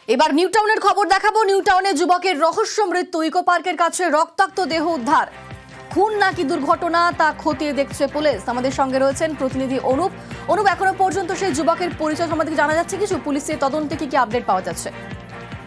এবার নিউ টাউনের খবর দেখাবো। নিউ টাউনে যুবকের রহস্য মৃত্যু, ইকো পার্কের কাছে রক্তাক্ত দেহ উদ্ধার। খুন নাকি দুর্ঘটনা তা খতিয়ে দেখছে পুলিশ। আমাদের সঙ্গে রয়েছেন প্রতিনিধি অনুপ। এখনো পর্যন্ত সেই যুবকের পরিচয় সম্বন্ধে জানা যাচ্ছে কিছু? পুলিশের তদন্তে কি আপডেট পাওয়া যাচ্ছে?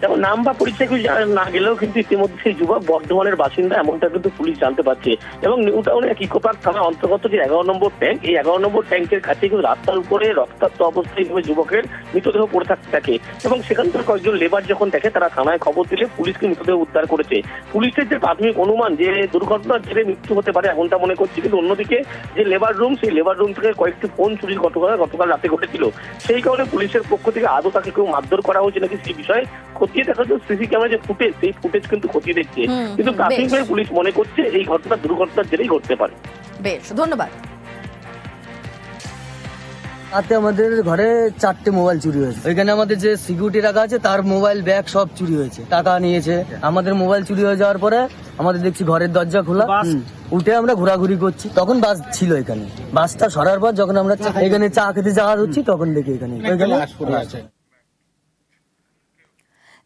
যেমন নাম বা পরিচয় কিছু না গেলেও কিন্তু ইতিমধ্যে সেই যুবক বর্ধমানের বাসিন্দা এমনটা কিন্তু পুলিশ জানতে পারছে। এবং নিউ টাউনের ইকো পার্ক থানা অন্তর্গত যে 11 নম্বর ট্যাঙ্ক, এই 11 নম্বর ট্যাঙ্কের কাছে কিন্তু রাস্তার উপরে রক্তাক্ত অবস্থায় যুবকের মৃতদেহ পড়ে থাকতে থাকে। এবং সেখানকার কয়েকজন লেবার যখন দেখে তারা থানায় খবর দিলে পুলিশকে মৃতদেহ উদ্ধার করেছে। পুলিশের যে প্রাথমিক অনুমান যে দুর্ঘটনার জেরে মৃত্যু হতে পারে এমনটা মনে করছে, কিন্তু অন্যদিকে যে লেবার রুম, সেই লেবার রুম থেকে কয়েকটি ফোন চুরির গতকাল রাতে ঘটেছিল। সেই কারণে পুলিশের পক্ষ থেকে আদৌ তাকে কেউ মারধর করা হয়েছে নাকি সেই বিষয়ে খতিয়ে দেখা যাচ্ছে। সিসি ক্যামেরা যে ফুটেজ, সেই ফুটেজ কিন্তু খতিয়ে দেখছে, কিন্তু প্রাথমিকভাবে পুলিশ মনে করছে এই ঘটনা দুর্ঘটনার জেরেই ঘটতে পারে। বেশ, ধন্যবাদ। রাতে আমাদের ঘরে 4টে মোবাইল চুরি হয়েছে। ওইখানে আমাদের যে সিকিউরিটি রাখা আছে তার মোবাইল ব্যাগ সব চুরি হয়েছে, টাকা নিয়েছে। আমাদের মোবাইল চুরি হয়ে যাওয়ার পরে আমাদের দেখছি ঘরের দরজা খোলা, উঠে আমরা ঘোরাঘুরি করছি। তখন বাস ছিল এখানে। বাসটা সরার পর যখন আমরা এখানে চা খেতে যাওয়া হচ্ছি তখন দেখি এখানে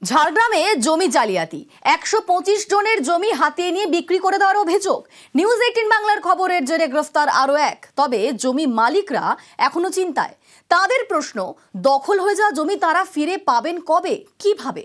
ঝাড়গ্রামে জমি জালিয়াতি, 125 জনের জমি হাতিয়ে নিয়ে বিক্রি করে দেওয়ার অভিযোগ। নিউজ 18 বাংলার খবরের জেরে গ্রেফতার আরো এক। তবে জমি মালিকরা এখনো চিন্তায়। তাদের প্রশ্ন, দখল হয়ে যাওয়া জমি তারা ফিরে পাবেন কবে, কিভাবে?